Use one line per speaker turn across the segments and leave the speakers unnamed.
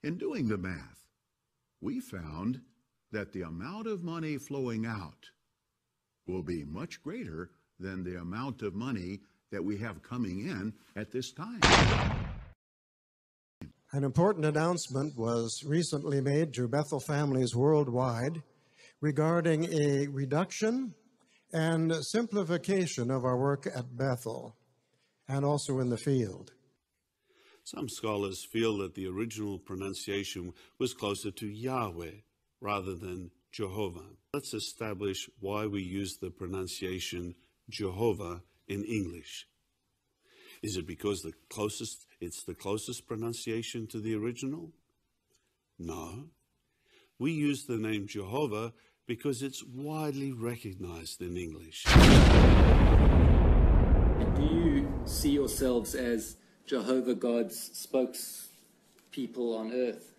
In doing the math, we found that the amount of money flowing out will be much greater than the amount of money that we have coming in at this time.
An important announcement was recently made to Bethel families worldwide regarding a reduction and simplification of our work at Bethel and also in the field.
Some scholars feel that the original pronunciation was closer to Yahweh rather than Jehovah. Let's establish why we use the pronunciation Jehovah in English. Is it because it's the closest pronunciation to the original? No. We use the name Jehovah because it's widely recognized in English.
Do you see yourselves as Jehovah God's spokespeople on earth?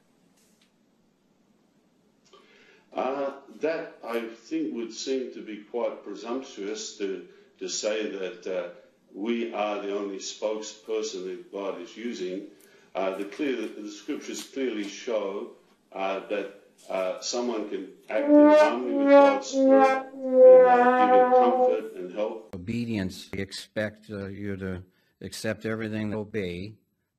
That, I think, would seem to be quite presumptuous to say that we are the only spokesperson that God is using. The scriptures clearly show that someone can act in harmony with God's Spirit and giving comfort and help.
Obedience, we expect you to accept everything, obey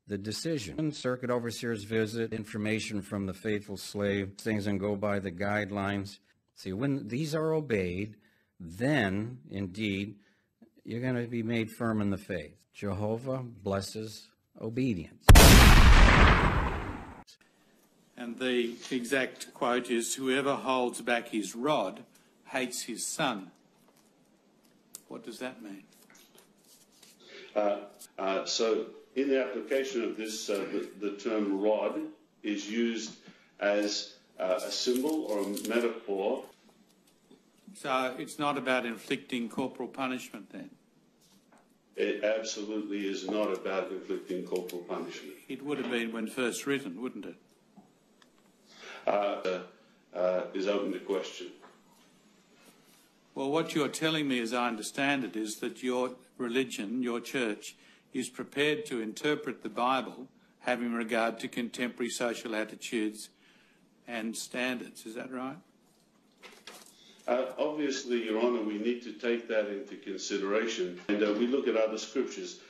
the decision. Circuit overseer's visit, information from the faithful slave, things and go by the guidelines. See, when these are obeyed, then indeed you're going to be made firm in the faith. Jehovah blesses obedience.
And the exact quote is, "Whoever holds back his rod hates his son." What does that mean?
So in the application of this, the term rod is used as a symbol or a metaphor.
So it's not about inflicting corporal punishment then?
It absolutely is not about inflicting corporal punishment.
It would have been when first written, wouldn't it?
Is open to question.
Well, what you're telling me, as I understand it, is that your religion, your church, is prepared to interpret the Bible having regard to contemporary social attitudes and standards. Is that right?
Obviously, Your Honour, we need to take that into consideration, and we look at other scriptures.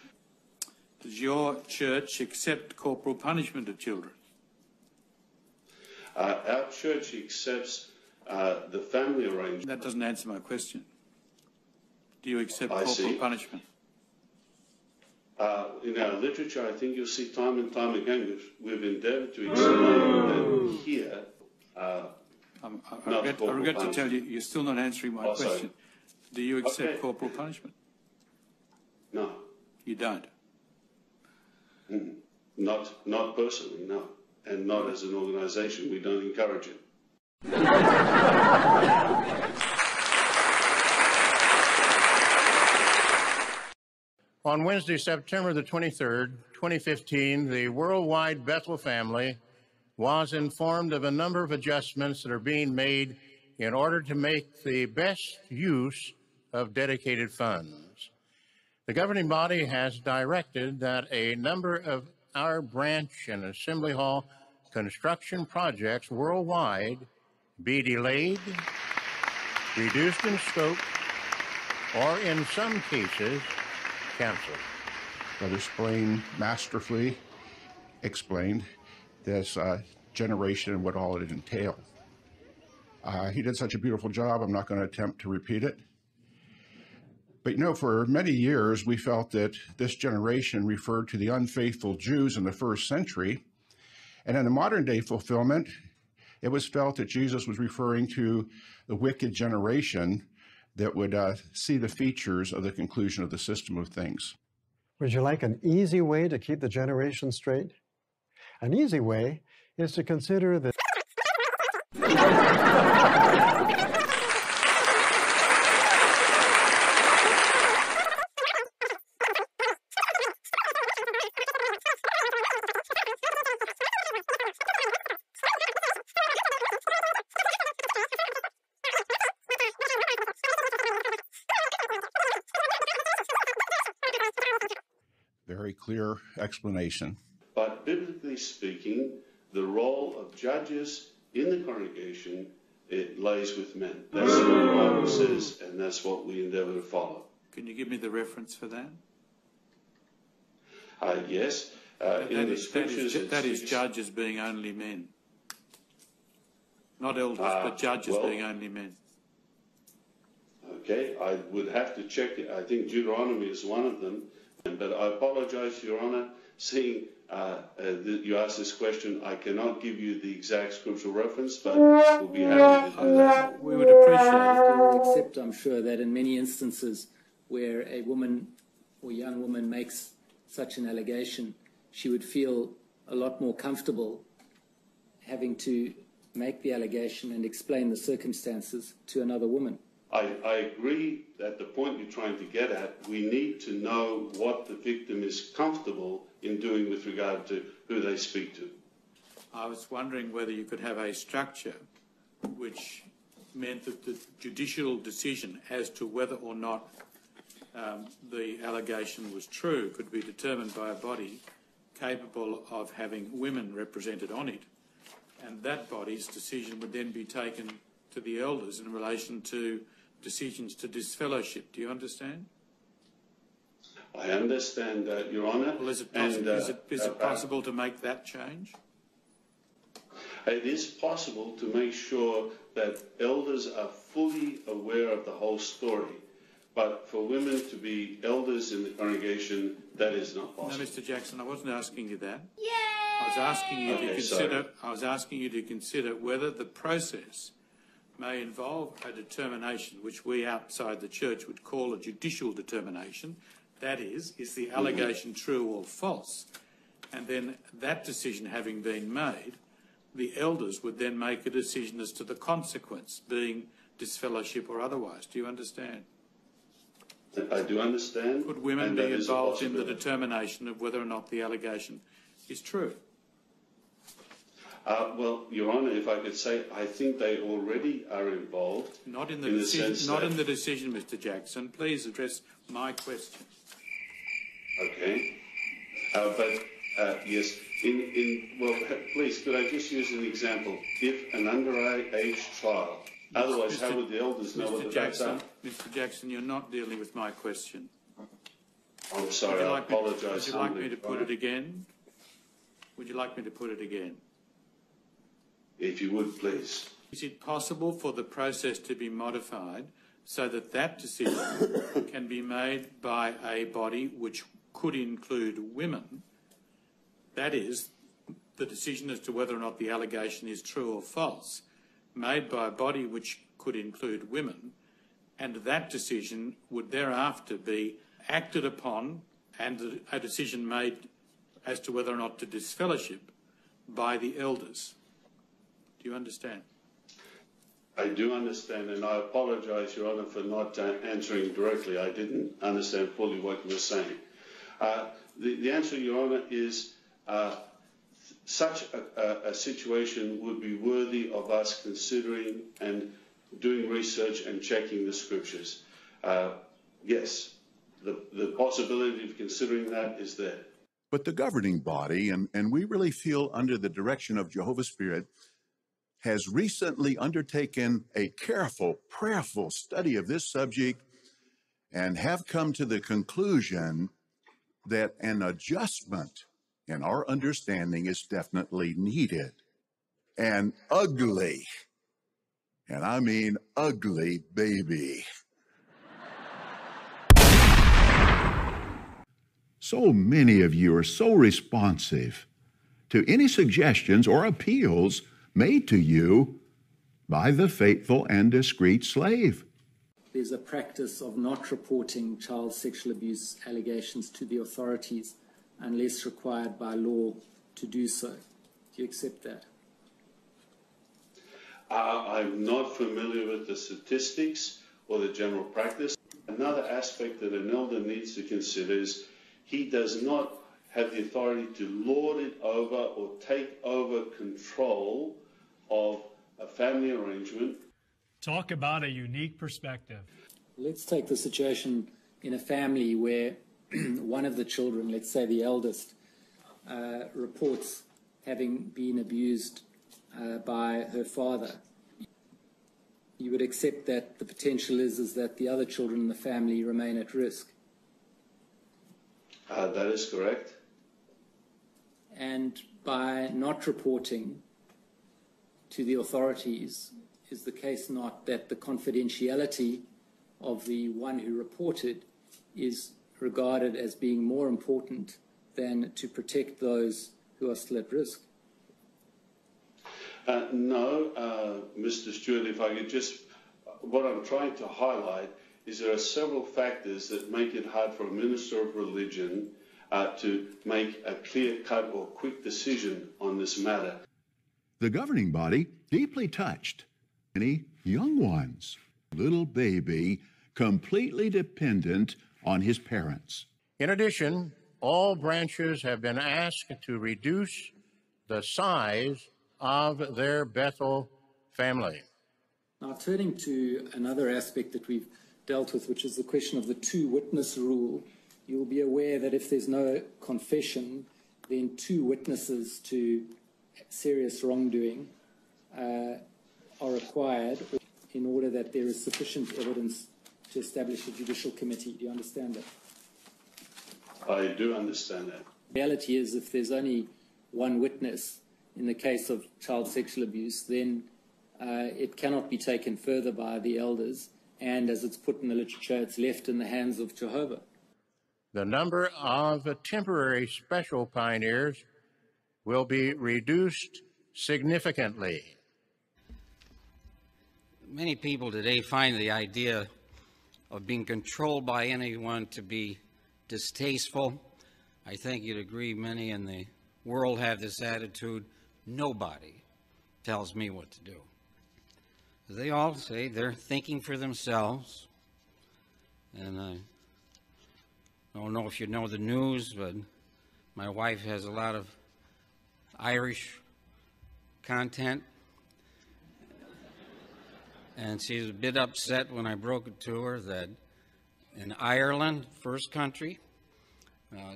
Does your church accept corporal punishment of children?
Our church accepts the family arrangement.
That doesn't answer my question. Do you accept corporal punishment?
In our literature, I think you'll see time and time again we've endeavoured to explain that here.
I regret to tell you, you're still not answering my question. Do you accept corporal punishment?
No.
You don't?
Not personally, no. And not as an organisation. We don't encourage it.
On Wednesday, September the 23rd, 2015, the worldwide Bethel family was informed of a number of adjustments that are being made in order to make the best use of dedicated funds. The governing body has directed that a number of our branch and assembly hall construction projects worldwide be delayed, reduced in scope, or in some cases, canceled.
Brother Splain masterfully explained this generation and what all it entailed. He did such a beautiful job, I'm not going to attempt to repeat it. But you know, for many years, we felt that this generation referred to the unfaithful Jews in the first century. And in the modern day fulfillment, it was felt that Jesus was referring to the wicked generation that would see the features of the conclusion of the system of things.
Would you like an easy way to keep the generation straight? An easy way is to consider the
very clear explanation.
But biblically speaking, the role of judges in the congregation, it lays with men. That's what the Bible says, and that's what we endeavour to follow.
Can you give me the reference for that?
Yes.
That is judges being only men. Not elders, but judges being only men.
Okay, I would have to check it. I think Deuteronomy is one of them. But I apologise, Your Honour, seeing you asked this question, I cannot give you the exact scriptural reference, but we'll be happy to do that.
We would appreciate it. You will accept, I'm sure, that in many instances where a woman or young woman makes such an allegation, she would feel a lot more comfortable having to make the allegation and explain the circumstances to another woman.
I agree that the point you're trying to get at, we need to know what the victim is comfortable in doing with regard to who they speak to.
I was wondering whether you could have a structure which meant that the judicial decision as to whether or not the allegation was true could be determined by a body capable of having women represented on it, and that body's decision would then be taken to the elders in relation to decisions to disfellowship. Do you understand?
I understand, Your Honour.
Well, is it possible to make that change?
It is possible to make sure that elders are fully aware of the whole story. But for women to be elders in the congregation, that is not possible.
No, Mr. Jackson, I wasn't asking you that. Yay! I was asking you to consider whether the process may involve a determination which we outside the church would call a judicial determination. That is the allegation true or false? And then that decision having been made, the elders would then make a decision as to the consequence, being disfellowship or otherwise. Do you understand?
I do understand.
Could women be involved in the determination of whether or not the allegation is true?
Well, Your Honour, if I could say, I think they already are involved.
Not in the decision, in the decision, Mr. Jackson. Please address my question.
Okay. Yes, well, please, could I just use an example? If an underage child, otherwise, how would the elders know what the facts are?
Mr. Jackson, you're not dealing with my question.
I'm sorry, I apologise.
Would you like me to put it again? Would you like me to put it again?
If you would, please.
Is it possible for the process to be modified so that that decision can be made by a body which could include women? That is, the decision as to whether or not the allegation is true or false, made by a body which could include women, and that decision would thereafter be acted upon and a decision made as to whether or not to disfellowship by the elders. Do you understand?
I do understand, and I apologise, Your Honour, for not answering directly. I didn't understand fully what you were saying. The answer, Your Honour, is such a situation would be worthy of us considering and doing research and checking the scriptures. Yes, the possibility of considering that is there.
But the governing body, and we really feel under the direction of Jehovah's Spirit, has recently undertaken a careful, prayerful study of this subject and have come to the conclusion that an adjustment in our understanding is definitely needed. An ugly, and I mean ugly, baby. So many of you are so responsive to any suggestions or appeals made to you by the faithful and discreet slave.
There's a practice of not reporting child sexual abuse allegations to the authorities unless required by law to do so. Do you accept that?
I'm not familiar with the statistics or the general practice. Another aspect that an elder needs to consider is he does not have the authority to lord it over or take over control of a family arrangement.
Talk about a unique perspective.
Let's take the situation in a family where one of the children, let's say the eldest, reports having been abused by her father. You would accept that the potential is that the other children in the family remain at risk.
That is correct.
And by not reporting to the authorities, is the case not that the confidentiality of the one who reported is regarded as being more important than to protect those who are still at risk?
No, Mr. Stewart, if I could just, what I'm trying to highlight is there are several factors that make it hard for a minister of religion to make a clear-cut or quick decision on this matter.
The governing body deeply touched many young ones, little baby, completely dependent on his parents.
In addition, all branches have been asked to reduce the size of their Bethel family.
Now, turning to another aspect that we've dealt with, which is the question of the two-witness rule, you'll be aware that if there's no confession, then two witnesses to serious wrongdoing are required in order that there is sufficient evidence to establish a judicial committee. Do you understand that?
I do understand that.
The reality is, if there's only one witness in the case of child sexual abuse, then it cannot be taken further by the elders, and as it's put in the literature, it's left in the hands of Jehovah.
The number of temporary special pioneers will be reduced significantly.
Many people today find the idea of being controlled by anyone to be distasteful. I think you'd agree many in the world have this attitude: nobody tells me what to do. They all say they're thinking for themselves. And I don't know if you know the news, but my wife has a lot of Irish content. And she's a bit upset when I broke it to her that in Ireland, first country,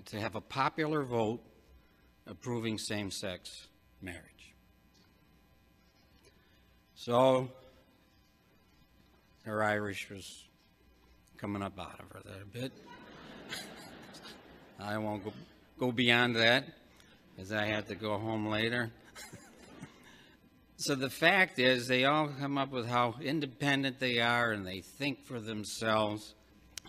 to have a popular vote approving same-sex marriage. So her Irish was coming up out of her there a bit. I won't go beyond that, as I had to go home later. So the fact is, they all come up with how independent they are and they think for themselves.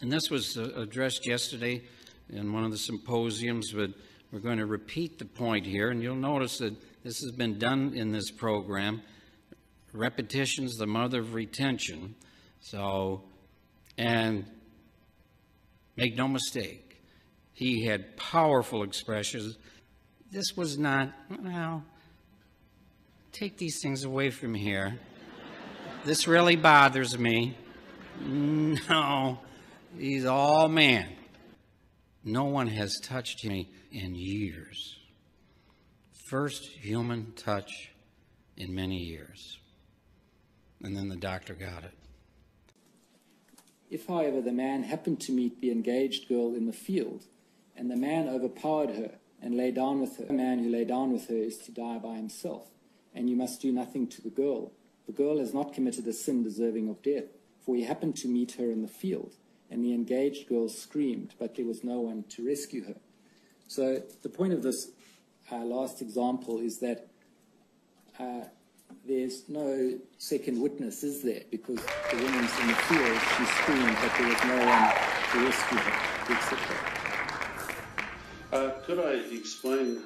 And this was addressed yesterday in one of the symposiums, but we're going to repeat the point here, and you'll notice that this has been done in this program. Repetition's the mother of retention. So, and make no mistake, he had powerful expressions. This was not, well, take these things away from here. This really bothers me. No, he's all man. No one has touched me in years. First human touch in many years. And then the doctor got it.
If, however, the man happened to meet the engaged girl in the field, and the man overpowered her and lay down with her, the man who lay down with her is to die by himself, and you must do nothing to the girl. The girl has not committed a sin deserving of death, for he happened to meet her in the field, and the engaged girl screamed, but there was no one to rescue her. So the point of this last example is that there's no second witness, is there? Because the woman's in the field, she screamed, but there was no one to rescue her, etc.
Could I explain,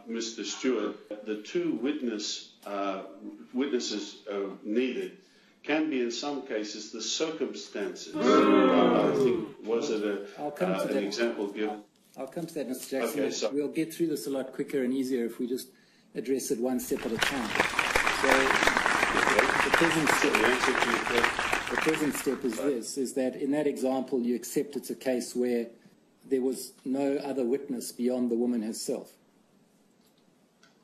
Mr. Stewart, the two witnesses needed can be in some cases the circumstances. I think, was it an example given?
I'll come to that, Mr. Jackson.
Okay, so
we'll get through this a lot quicker and easier if we just address it one step at a time. So the present step is this, is that in that example you accept it's a case where there was no other witness beyond the woman herself.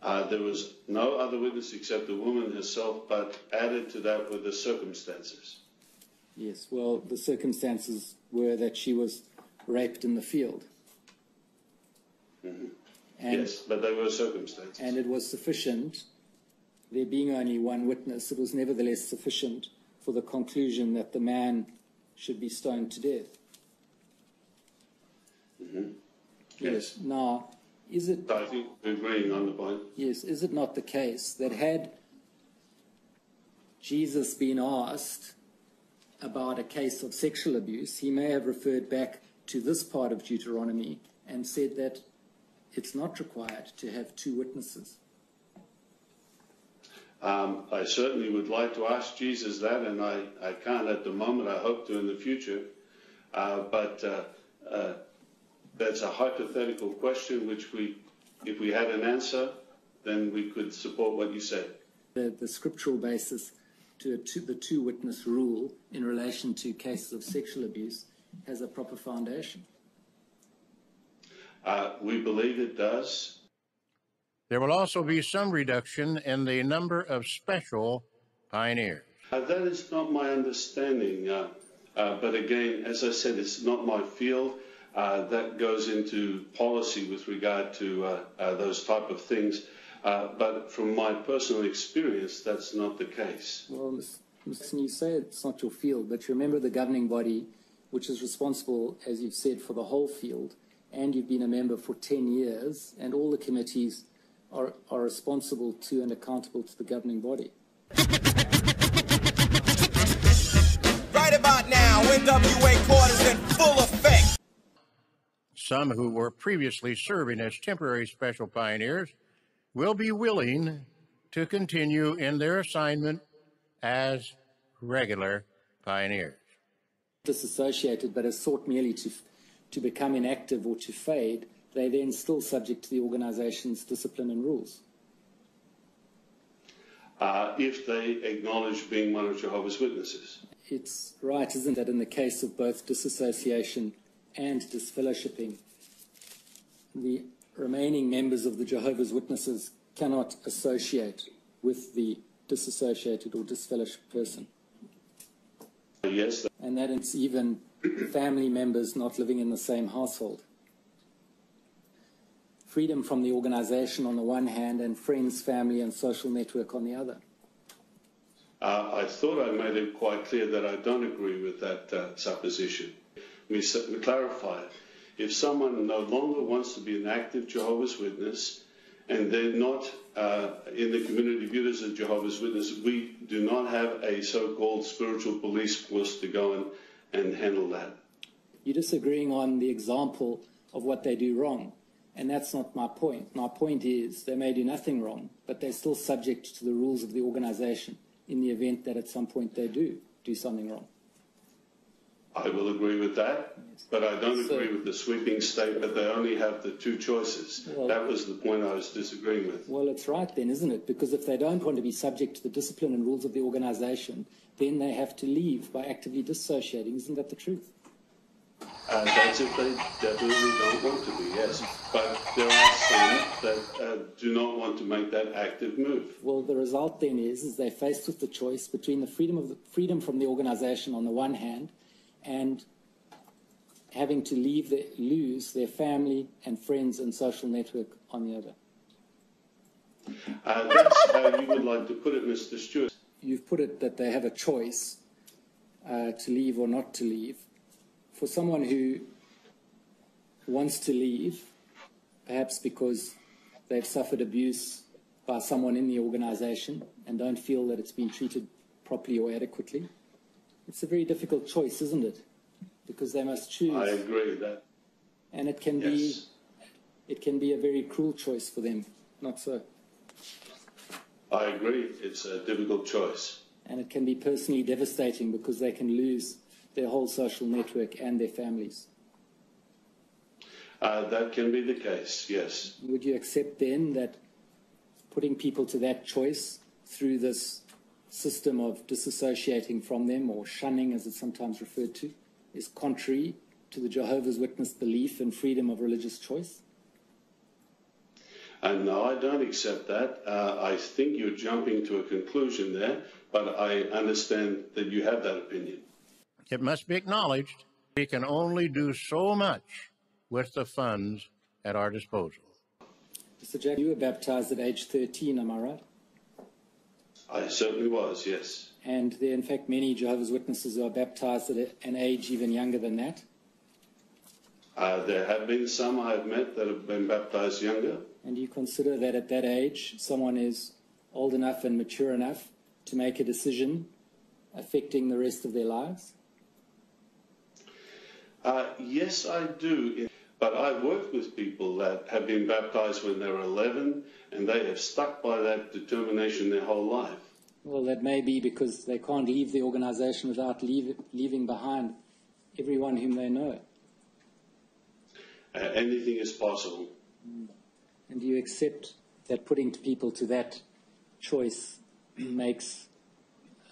There was no other witness except the woman herself, but added to that were the circumstances.
Yes, well, the circumstances were that she was raped in the field.
Mm-hmm. Yes, but they were circumstances.
And it was sufficient, there being only one witness, it was nevertheless sufficient for the conclusion that the man should be stoned to death.
Mm-hmm. Yes.
Now, is it...
I think we're agreeing on the point.
Yes, is it not the case that had Jesus been asked about a case of sexual abuse, he may have referred back to this part of Deuteronomy and said that it's not required to have two witnesses?
I certainly would like to ask Jesus that, and I can't at the moment. I hope to in the future. But that's a hypothetical question, which if we had an answer, then we could support what you said.
The scriptural basis to the two-witness rule in relation to cases of sexual abuse has a proper foundation.
We believe it does.
There will also be some reduction in the number of special pioneers.
That is not my understanding. But again, as I said, it's not my field. That goes into policy with regard to those type of things. But from my personal experience, that's not the case.
Well, listen, you say it's not your field, but you remember the governing body, which is responsible, as you've said, for the whole field, and you've been a member for 10 years, and all the committees are responsible to and accountable to the governing body.
Right about now, NWA court is in full effect.
Some who were previously serving as temporary special pioneers will be willing to continue in their assignment as regular pioneers.
Disassociated, but has sought merely to become inactive or to fade, they then still subject to the organization's discipline and rules.
If they acknowledge being one of Jehovah's Witnesses.
It's right, isn't it, in the case of both disassociation and disfellowshipping, the remaining members of the Jehovah's Witnesses cannot associate with the disassociated or disfellowshipped person.
Yes.
And that it's even family members not living in the same household. Freedom from the organization on the one hand and friends, family and social network on the other.
I thought I made it quite clear that I don't agree with that supposition. Let me clarify. If someone no longer wants to be an active Jehovah's Witness and they're not in the community viewed as a Jehovah's Witness, we do not have a so-called spiritual police force to go and handle that.
You're disagreeing on the example of what they do wrong. And that's not my point. My point is they may do nothing wrong, but they're still subject to the rules of the organization in the event that at some point they do something wrong.
I will agree with that, but I don't agree with the sweeping statement they only have the two choices. Well, that was the point I was disagreeing with.
Well, it's right then, isn't it? Because if they don't want to be subject to the discipline and rules of the organization, then they have to leave by actively dissociating. Isn't that the truth?
That's if they definitely don't want to be, yes. But there are some that do not want to make that active move.
Well, the result then is they're faced with the choice between the freedom from the organization on the one hand and having to lose their family and friends and social network on the other.
That's how you would like to put it, Mr. Stewart.
You've put it that they have a choice to leave or not to leave. For someone who wants to leave, perhaps because they've suffered abuse by someone in the organization and don't feel that it's been treated properly or adequately, it's a very difficult choice, isn't it? Because they must choose.
I agree with that.
And it can be a very cruel choice for them, not so?
I agree. It's a difficult choice.
And it can be personally devastating because they can lose their whole social network and their families.
That can be the case, yes.
Would you accept then that putting people to that choice through this system of disassociating from them, or shunning as it's sometimes referred to, is contrary to the Jehovah's Witness belief in freedom of religious choice?
No, I don't accept that. I think you're jumping to a conclusion there, but I understand that you have that opinion.
It must be acknowledged we can only do so much with the funds at our disposal.
Mr. Jack, you were baptized at age 13, am I right?
I certainly was, yes.
And there are, in fact, many Jehovah's Witnesses who are baptized at an age even younger than that.
There have been some I have met that have been baptized younger.
And you consider that at that age, someone is old enough and mature enough to make a decision affecting the rest of their lives?
Yes, I do. But I've worked with people that have been baptized when they were 11, and they have stuck by that determination their whole life.
Well, that may be because they can't leave the organization without leaving behind everyone whom they know.
Anything is possible.
And do you accept that putting people to that choice makes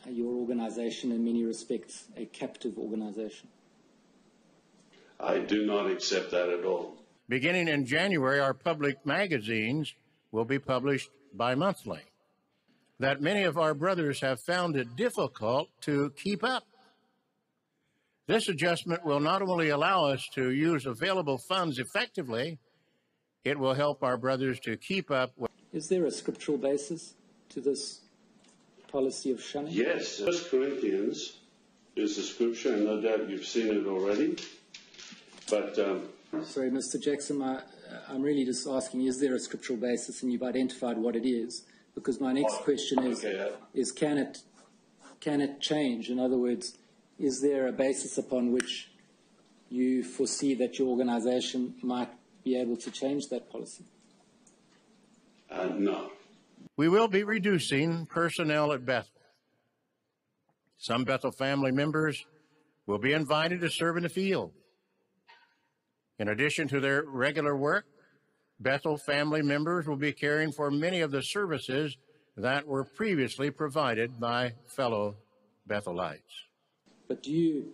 your organization, in many respects, a captive organization?
I do not accept that at all.
Beginning in January, our public magazines will be published bi-monthly. That many of our brothers have found it difficult to keep up. This adjustment will not only allow us to use available funds effectively, it will help our brothers to keep up with.
Is there a scriptural basis to this policy of shunning?
Yes, 1 Corinthians is the scripture, and no doubt you've seen it already. But
sorry, Mr. Jackson, I'm really just asking, is there a scriptural basis, and you've identified what it is? Because my next question is can it change? In other words, is there a basis upon which you foresee that your organization might be able to change that policy?
No.
We will be reducing personnel at Bethel. Some Bethel family members will be invited to serve in the field. In addition to their regular work, Bethel family members will be caring for many of the services that were previously provided by fellow Bethelites.
But do you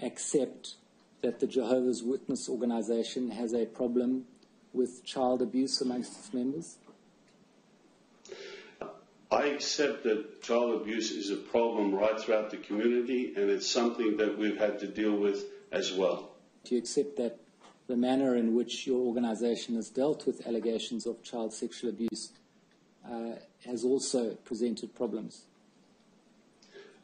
accept that the Jehovah's Witness organization has a problem with child abuse amongst its members?
I accept that child abuse is a problem right throughout the community, and it's something that we've had to deal with as well.
Do you accept that the manner in which your organization has dealt with allegations of child sexual abuse has also presented problems?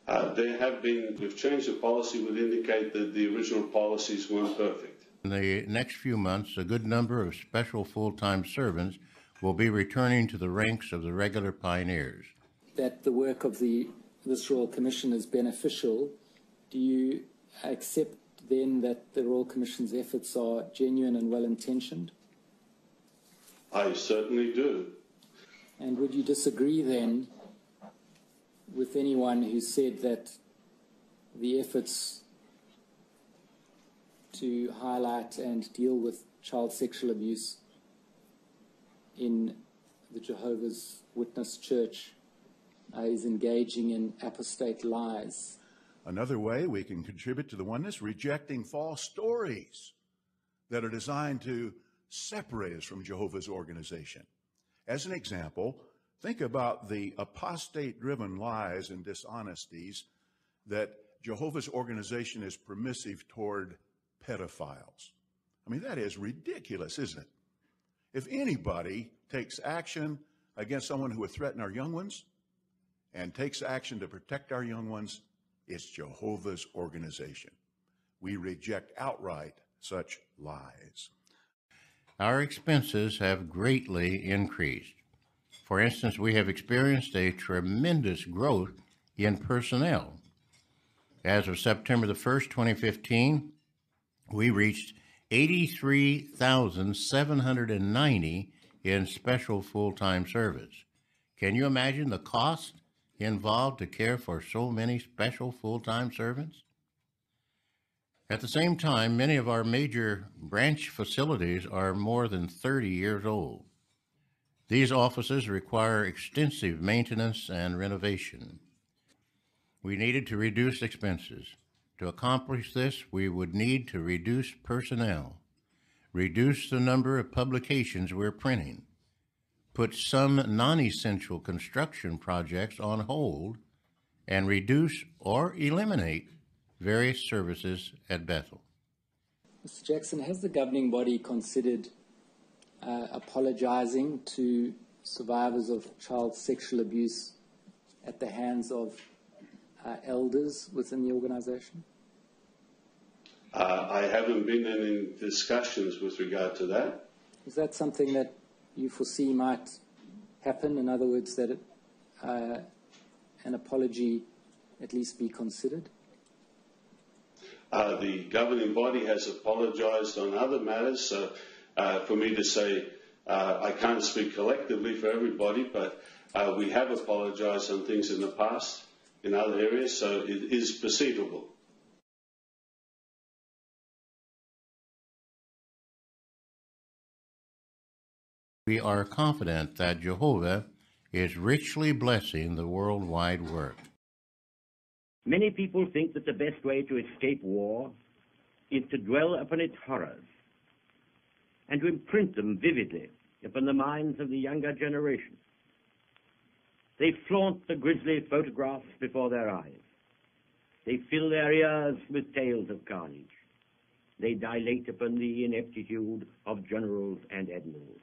We've changed the policy would indicate that the original policies weren't perfect.
In the next few months, a good number of special full-time servants will be returning to the ranks of the regular pioneers.
That the work of this Royal Commission is beneficial, do you accept then that the Royal Commission's efforts are genuine and well-intentioned?
I certainly do.
And would you disagree then with anyone who said that the efforts to highlight and deal with child sexual abuse in the Jehovah's Witness Church is engaging in apostate lies?
Another way we can contribute to the oneness, rejecting false stories that are designed to separate us from Jehovah's organization. As an example, think about the apostate-driven lies and dishonesties that Jehovah's organization is permissive toward pedophiles. I mean, that is ridiculous, isn't it? If anybody takes action against someone who would threaten our young ones and takes action to protect our young ones, it's Jehovah's organization. We reject outright such lies.
Our expenses have greatly increased. For instance, we have experienced a tremendous growth in personnel. As of September the 1st, 2015, we reached 83,790 in special full-time service. Can you imagine the cost involved to care for so many special full-time servants? At the same time, many of our major branch facilities are more than 30 years old. These offices require extensive maintenance and renovation. We needed to reduce expenses. To accomplish this, we would need to reduce personnel, reduce the number of publications we're printing, put some non-essential construction projects on hold, and reduce or eliminate various services at Bethel.
Mr. Jackson, has the governing body considered apologizing to survivors of child sexual abuse at the hands of elders within the organization?
I haven't been in any discussions with regard to that.
Is that something that you foresee might happen? In other words, that an apology at least be considered?
The governing body has apologised on other matters, so for me to say I can't speak collectively for everybody, but we have apologised on things in the past in other areas, so it is perceivable.
We are confident that Jehovah is richly blessing the worldwide work.
Many people think that the best way to escape war is to dwell upon its horrors and to imprint them vividly upon the minds of the younger generation. They flaunt the grisly photographs before their eyes. They fill their ears with tales of carnage. They dilate upon the ineptitude of generals and admirals.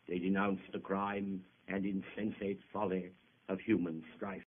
They denounce the crime and insensate folly of human strife.